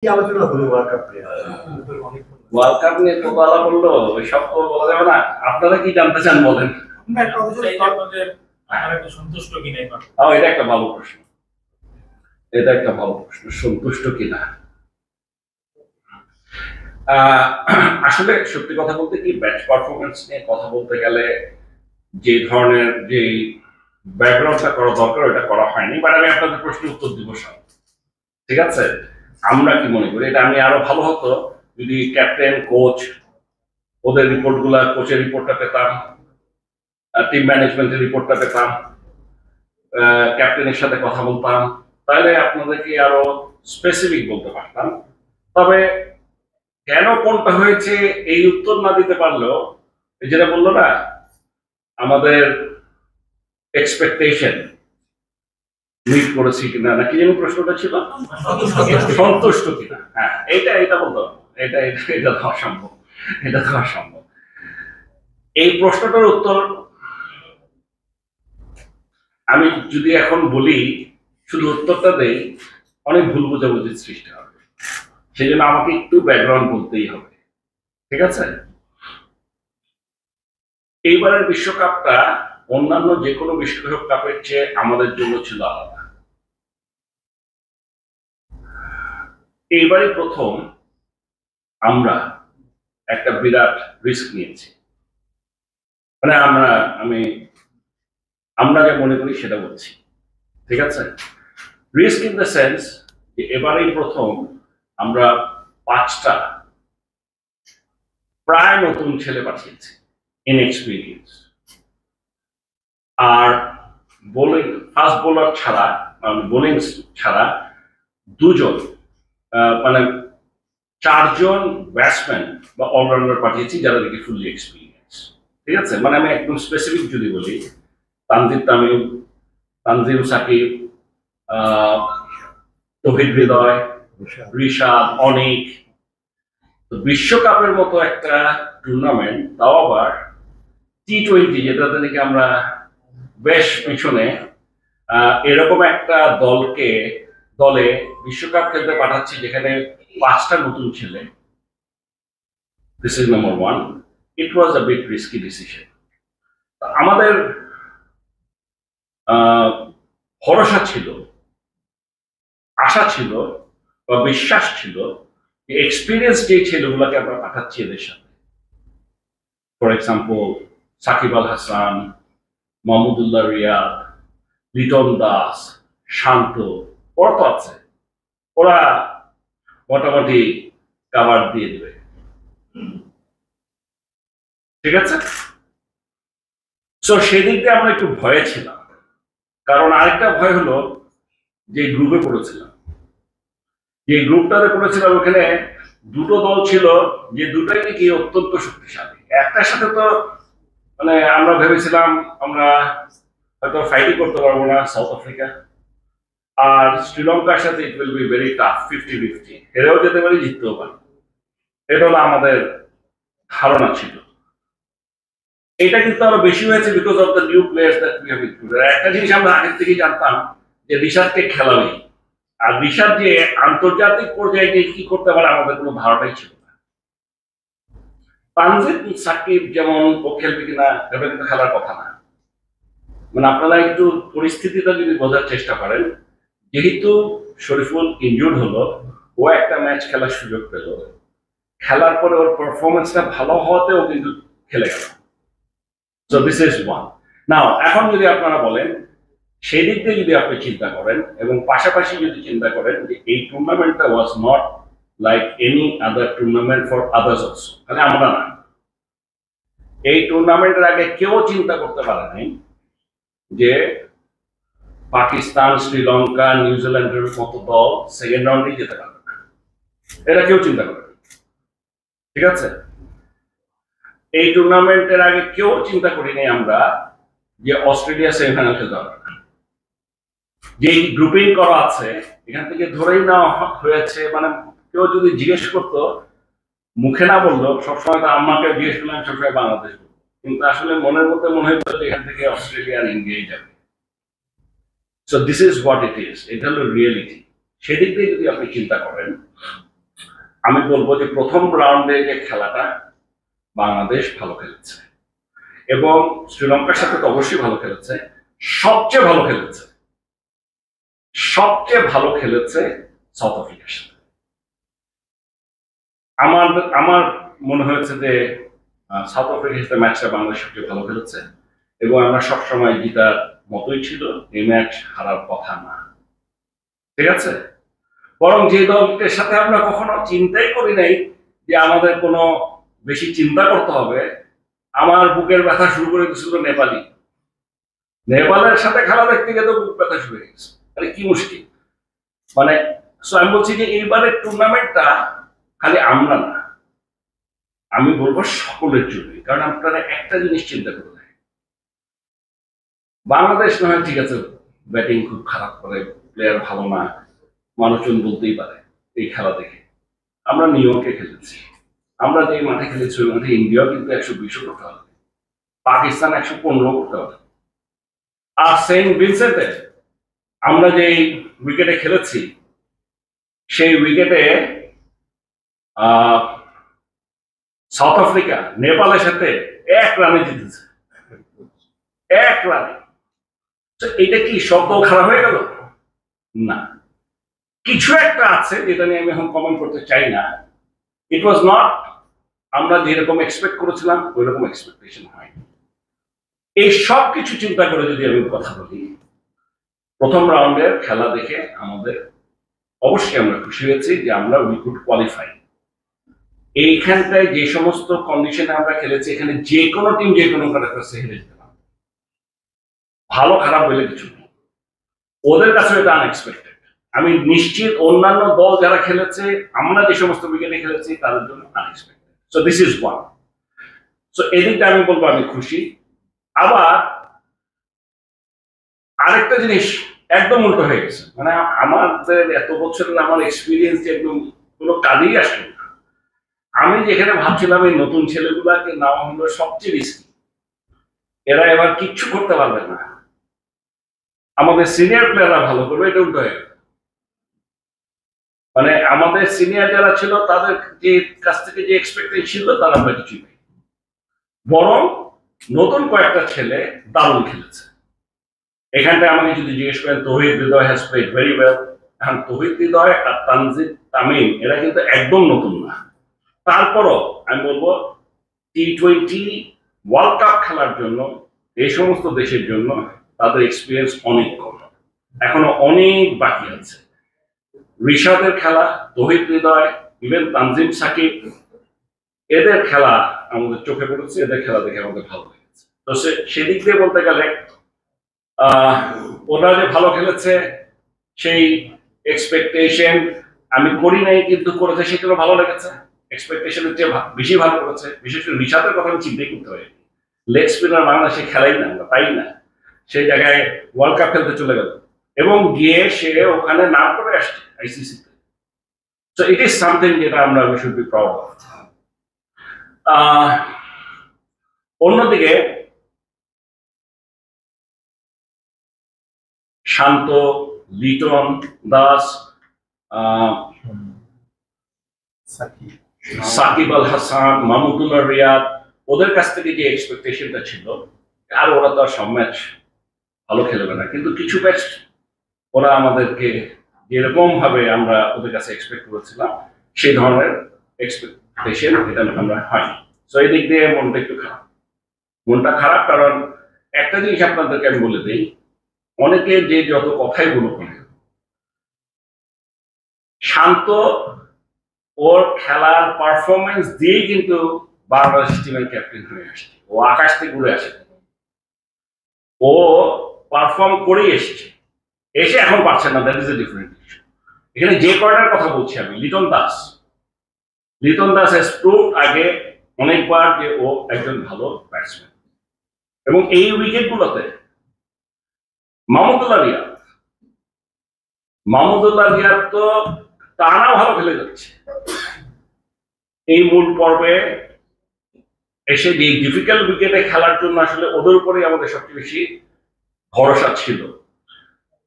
কি আলোচনা হলো ওয়ার্ল্ড কাপ নিয়ে? ওয়ার্ল্ড কাপ নিয়ে তো বলা বললো, ওই সব তো বলা যাবে না। আপনারা কি জানতে চান বলেন? সন্তুষ্ট কিনা এটা একটা ভালো প্রশ্ন, এটা একটা ভালো প্রশ্ন, সন্তুষ্ট কিনা। আসলে সত্যি কথা বলতে কি, ব্যাচ পারফরমেন্স নিয়ে কথা বলতে গেলে যে ধরনের যে ব্যাকগ্রাউন্ডটা করা দরকার ওটা করা হয়নি। বাট আমি আপনাদের প্রশ্নের উত্তর দিব সব, ঠিক আছে? আমরা কি মনে করি, এটা আমি আরো ভালো হতো যদি ক্যাপ্টেন, কোচ, ওদের রিপোর্ট গুলা, কোচের রিপোর্টটা পেতাম, টিম ম্যানেজমেন্টের রিপোর্টটা পেতাম, ক্যাপ্টেনের সাথে কথা বলতাম, তাহলে আপনাদেরকে আরো স্পেসিফিক বলতে পারতাম। তবে কেন কোনটা হয়েছে এই উত্তর না দিতে পারলেও, যেটা বললো না, আমাদের এক্সপেকটেশন মিট করেছি কিনা, নাকি যেন প্রশ্নটা ছিল সন্তুষ্ট কিনা। হ্যাঁ, এটা বলতে হবে, এটা দেওয়া সম্ভব, এটা দেওয়া সম্ভব। এই প্রশ্নটার উত্তর আমি যদি এখন বলি, শুধু উত্তরটা দেই, অনেক ভুল বোঝাবুঝির সৃষ্টি হবে। সেই জন্য আমাকে একটু ব্যাকগ্রাউন্ড বলতেই হবে, ঠিক আছে? এইবারের বিশ্বকাপটা অন্যান্য যে কোনো বিশ্বকাপের চেয়ে আমাদের জন্য ছিল আলাদা। এইবারই প্রথম আমরা একটা বিরাট রিস্ক নিয়েছি। মানে আমরা যা মনে করি সেটা বলছি, ঠিক আছে? রিস্ক ইন দ্য সেন্স যে এবারেই প্রথম আমরা 5টা প্রায় নতুন ছেলে পাঠিয়েছি, ইনএক্সপিরিয়েন্স। আর বোলিং, ফাস্ট বোলার ছাড়া, বোলিং ছাড়া 2জন, মানে 4জন ব্যাটসম্যান বা অলরাউন্ডার পাঠিয়েছি যারা দেখি ফুললি এক্সপিরিয়েন্স, ঠিক আছে? মানে আমি একদম স্পেসিফিক যদি বলি, তানজিদ তামিম, তানজিম সাকিব, তৌহিদ হৃদয়, রিশাদ, অনিক। বিশ্বকাপের মতো একটা টুর্নামেন্ট, তাও আবার T20, যেটাতে নাকি আমরা বেশ পিছনে, এরকম একটা দলে বিশ্বকাপ খেলতে পাঠাচ্ছি যেখানে 5টা নতুন ছেলে। This is number 1। It was a big risky decision. আমাদের ভরসা ছিল, আশা ছিল বা বিশ্বাস ছিল যে এক্সপিরিয়েন্স যে ছেলেগুলোকে আমরা পাঠাচ্ছি এদের সাথে, ফর এক্সাম্পল সাকিব আল হাসান, মাহমুদুল্লাহ রিয়াদ, লিটন দাস, শান্ত, ওরা তো আছে, ওরা মোটামুটি কাভার দিয়ে দেবে, ঠিক আছে? তো সেদিক দিয়ে আমরা একটু ভয়ে ছিলাম। কারণ আরেকটা ভয় হলো যে গ্রুপে পড়েছিলাম, যে গ্রুপটাতে পড়েছিলাম, ওখানে 2টো দল ছিল যে দুটোই নাকি অত্যন্ত শক্তিশালী। একটার সাথে তো মানে আমরা ভেবেছিলাম আমরা হয়তো ফাইটই করতে পারবো না, সাউথ আফ্রিকা। আর শ্রীলঙ্কার সাথে it will be very tough, 50-50, হেরেও যেতে পারি, জিততেও পারি। এটা হলো আমাদের ধারণা ছিল। এটা কিন্তু আরো বেশি হয়েছে because of the new players that we have included. একটা জিনিস আমরা আগের থেকেই জানতাম যে রিশাদকে খেলাবেই, আর রিশাদ যে আন্তর্জাতিক পর্যায়ে গিয়ে কি করতে পারে আমাদের কোনো ধারণাই ছিল না। তানজিদ সাকিব যেমন ও খেলবে কিনা, এটা কিন্তু খেলার কথা না। মানে আপনারা একটু পরিস্থিতিটা যদি বোঝার চেষ্টা করেন, যেহেতু শরীফুল ইনজুর্ড হলো, ও একটা ম্যাচ খেলার সুযোগ পেল, খেলার পরে ওর পারফরমেন্সটা ভালো হওয়াতে ও কিন্তু খেলে গেল। So this is one. Now এখন যদি আপনারা বলেন, সেই দিক দিয়ে যদি আপনি চিন্তা করেন এবং পাশাপাশি যদি চিন্তা করেন যে এই টুর্নামেন্টটা was not like any other tournament for others also, তাহলে আমরা না, এই টুর্নামেন্টের আগে কেউ চিন্তা করতে পারে নাই যে পাকিস্তান, শ্রীলঙ্কা, নিউজিল্যান্ডের মতো দল সেকেন্ড রাউন্ডেই যেতে পারবে না, এটা কেউ চিন্তা করে, ঠিক আছে? এই টুর্নামেন্টের আগে কেউ চিন্তা করিনি আমরা যে অস্ট্রেলিয়া সেমিফাইনাল খেলতে পারবে না। যে গ্রুপিং করা আছে এখান থেকে ধরেই নেওয়া হয়েছে, মানে কেউ যদি জিজ্ঞেস করতো, মুখে না বললো, সবসময় তো আমাকে জিজ্ঞেস করলাম সবসময় বাংলাদেশ, কিন্তু আসলে মনের মধ্যে মনে হতো যে এখান থেকে অস্ট্রেলিয়ার ইন্ডিয়াই যাবে। So this is what it is, এটা হলো রিয়েলিটি। সেদিক দিয়ে যদি আপনি চিন্তা করেন, আমি বলবো যে প্রথম রাউন্ডে যে খেলাটা বাংলাদেশ ভালো খেলেছে এবং শ্রীলঙ্কার সাথে তো অবশ্যই ভালো খেলেছে, সবচেয়ে ভালো খেলেছে সাউথ আফ্রিকার সাথে। আমার আমার মনে হয়েছে যে সাউথ আফ্রিকার সাথে ম্যাচটা বাংলাদেশ সবচেয়ে ভালো খেলেছে এবং আমরা সবসময় জিতার মতোই ছিল, এই ম্যাচ হারার কথা না, ঠিক আছে। বরং যে দলটির সাথে আমরা কখনো চিন্তাই করি নাই যে আমাদের কোনো বেশি চিন্তা করতে হবে, আমার বুকের ব্যথা শুরু করে দিয়েছিল নেপালের সাথে খেলা দেখতে গিয়ে তো বুক ব্যথা শুরু হয়ে গেছে, আরে কি মুশকিল। মানে আমি বলছি যে এইবারের টুর্নামেন্টটা খালি আমরা না, আমি বলবো সকলের জন্য। কারণ আপনারা একটা জিনিস চিন্তা করে দেখেন, বাংলাদেশ না হয় ঠিক আছে ব্যাটিং খুব খারাপ করে, প্লেয়ার ভালো না, মানুষজন বলতেই পারে এই খেলা দেখে। আমরা নিউ ইয়র্কে খেলেছি, আমরা যে মাঠে খেলেছি ওই মাঠে ইন্ডিয়া কিন্তু 120 করতে হবে, পাকিস্তান 115 করতে হবে। আর সেন্ট ভিনসেন্টে আমরা যে উইকেটে খেলেছি সেই উইকেটে সাউথ আফ্রিকা নেপালের সাথে 1 রানে জিতেছে, 1 রানে। এটা কি সব দল খারাপ হয়ে গেল? না, কিছু একটা আছে যেটা নিয়ে আমি এখন কমেন্ট করতে চাই না। ইট ওয়াজ নট, আমরা যেরকম এক্সপেক্ট করেছিলাম ওই রকম এক্সপেকটেশন হয়নি। এই সব কিছু চিন্তা করে যদি আমি কথা বলি, প্রথম রাউন্ডের খেলা দেখে আমাদের অবশ্যই আমরা খুশি হয়েছি যে আমরা উই কুড কোয়ালিফাই। এইখানটায় যে সমস্ত কন্ডিশনে আমরা খেলেছি, এখানে যে কোনো টিম যে কোনো কাছে হেরে যেতে পারে, ভালো খারাপ বলে কিছু নেই, ওদের কাছে এটা আনএক্সপেক্টেড। আমি নিশ্চিত অন্যান্য দল যারা খেলেছে, আমরা যে সমস্ত উইকেটে খেলেছি তাদের জন্য unexpected. So this is one. So এদিকটা আমি বলবো আমি খুশি। আবার আরেকটা জিনিস একদম উল্টো হয়ে গেছে, মানে আমাদের এত বছরের আমার এক্সপিরিয়েন্স একদম কোনো কাজেই আসলো না। আমি যেখানে ভাবছিলাম এই নতুন ছেলেগুলাকে নেওয়া হলো সবচেয়ে রিস্কি, এরা এবার কিচ্ছু করতে পারবে না, আমাদের সিনিয়র প্লেয়াররা ভালো করবে, এটা উল্টো হয়ে গেল। মানে আমাদের সিনিয়র যারা ছিল তাদের যে কাছ থেকে যে এক্সপেক্টেশন ছিল তার আমরা কিছুই পাই, বরং নতুন কয়েকটা ছেলে দারুণ খেলেছে। এখানটায় আমাকে যদি জিজ্ঞেস করেন, তৌহিদ হৃদয় হ্যাজ প্লেড ভেরি ওয়েল। এখন তৌহিদ হৃদয় আর তানজিদ তামিম এরা কিন্তু একদম নতুন না, তারপরও আমি বলবো T20 ওয়ার্ল্ড কাপ খেলার জন্য এই সমস্ত দেশের জন্য তাদের এক্সপিরিয়েন্স অনেক কম, এখনো অনেক বাকি আছে। রিশাদের খেলা, তৌহিদ হৃদয়, ইভেন তানজিম সাকিব, এদের খেলা আমাদের চোখে পড়েছে, এদের খেলা দেখে আমাদের ভালো লেগেছে। তো সেদিক দিয়ে বলতে গেলে ওরা যে ভালো খেলেছে সেই এক্সপেকটেশন আমি করি নাই, কিন্তু করেছে সেটাও ভালো লেগেছে। এক্সপেকটেশনের চেয়ে বেশি ভালো করেছে, বিশেষ করে রিশাদের কথা আমি চিন্তাই করতে পারি। লেগ স্পিনার বাংলাদেশে খেলাই না, আমরা পাই না, সেই জায়গায় ওয়ার্ল্ড কাপ খেলতে চলে গেল এবং গিয়ে সে ওখানে নাম করে আসছে আইসিসিতে। সো ইট ইজ সামথিং যেটা আমরা we should be proud of. অন্যদিকে শান্ত, লিটন দাস, সাকিব আল হাসান, মাহমুদুল্লাহ রিয়াদ, ওদের কাছ থেকে যে এক্সপেকটেশনটা ছিল, আর ওরা তো আর সব ম্যাচ ভালো খেলবে না, কিন্তু কিছু ম্যাচ ওরা আমাদেরকে যেরকম ভাবে আমরা ওদের কাছে এক্সপেক্ট করেছিলাম সেই ধরনের এক্সপেকটেশন এটা আমরা হয়নি। সো এই দিক দিয়ে মনটা খারাপ। কারণ একটা জিনিস আপনাদেরকে আমি বলে দিই, অনেকে যে যত কথাই বলুক না, শান্ত ওর খেলার পারফরমেন্স দিয়ে কিন্তু বাংলাদেশ টিমের ক্যাপ্টেন হয়ে আসছে, ও আকাশ থেকে ঘুরে আসে, ও পারফর্ম করেই এসেছে, এসে এখন পারছে না, that is a different issue. এখানে যে কয়টার কথা বলছি আমি, লিটন দাস হ্যাজ প্রুভড আগে অনেকবার যে ও একজন ভালো ব্যাটসম্যান, এবং এই উইকেটগুলোতে মাহমুদুল্লাহ রিয়াদ তো টানা ভালো খেলে যাচ্ছে। এই মূল পর্বে এসে যে ডিফিকাল্ট উইকেটে খেলার জন্য আসলে ওদের উপরেই আমাদের সবচেয়ে বেশি ভরসা ছিল।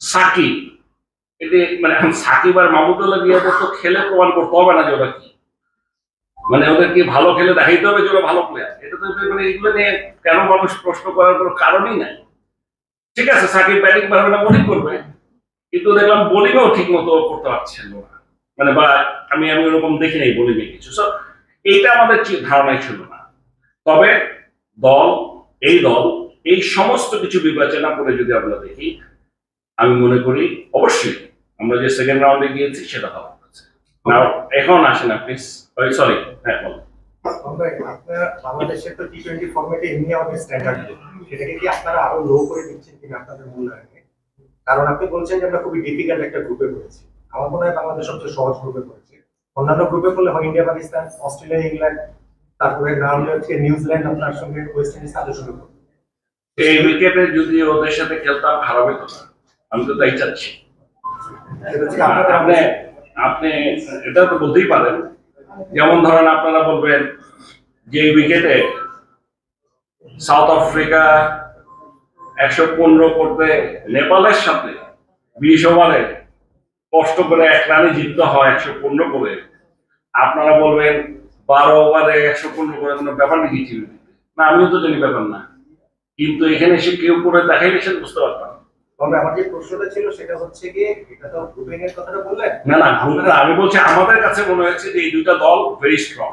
সাকিব, এটি মানে এখন সাকিব আর মাহমুদুল্লাহ রিয়াদের তো খেলে প্রমাণ করতে হবে না যে ওরা কি, মানে ওদেরকে ভালো খেলে দেখাইতে হবে যে ওরা ভালো প্লেয়ার। এটা তো মানে এগুলো নিয়ে কেন মানুষ প্রশ্ন করার কোনো কারণই নাই। ঠিক আছে, সাকিব ব্যাটিং পারবে না, বোলিং করবে, কিন্তু দেখলাম বোলিংও ঠিক মতো করতে পারছেন না, মানে বা আমি আমি ওরকম দেখি নাই বোলিং এ কিছু। সো এইটা আমাদের ধারণাই ছিল না। তবে দল দল এই সমস্ত কিছু বিবেচনা করে যদি আমরা দেখি, আমি মনে করি অবশ্যই আমরা যে সেকেন্ড রাউন্ডে গিয়েছি সেটা ভালো হচ্ছে না। এখন আসে না প্লিজ, সরি, হ্যাঁ বলো। আপনারা বাংলাদেশের তো টি-20 ফরম্যাটে এমনি আমাদের স্ট্যান্ডার্ড, সেটাকে কি আপনারা আরো লো করে দিচ্ছেন কিনা আপনাদের মূল্যায়নে? কারণ আপনি বলছেন যে আমরা খুবই ডিফিকাল্ট একটা গ্রুপে পড়েছি। আমার মনে হয় বাংলাদেশ সবচেয়ে সহজ গ্রুপে পড়েছে। অন্যান্য গ্রুপে পড়লে হয় ইন্ডিয়া, পাকিস্তান, অস্ট্রেলিয়া, ইংল্যান্ড, তারপরে রাউন্ডে হচ্ছে নিউজিল্যান্ড আপনার সঙ্গে, ওয়েস্ট ইন্ডিজ তাদের সঙ্গে পড়বে। এই উইকেটে যদি ওদের সাথে খেলতাম খারাপ হতো না, আমি তো তাই চাচ্ছি। আপনি আপনি এটা তো বলতেই পারেন, যেমন ধরেন আপনারা বলবেন যে উইকেটে সাউথ আফ্রিকা 115 করতে নেপালের সাথে 20 ওভারে কষ্ট করে 1 রানে জিততে হয় 115 করে, আপনারা বলবেন 12 ওভারে 115 করে কোনো ব্যাপার নাকি ছিল না? আমিও তো জানি ব্যাপার না, কিন্তু এখানে এসে কেউ করে দেখাইলে সেটা বুঝতে পারতাম। তবে আমার যে প্রশ্নটা ছিল সেটা হচ্ছে কি, এটা তো গ্রুপিং এর কথাটা বললেন না না, গ্রুপটা আমি বলছি আমাদের কাছে মনে হয়েছে যে এই দুইটা দল ভেরি স্ট্রং।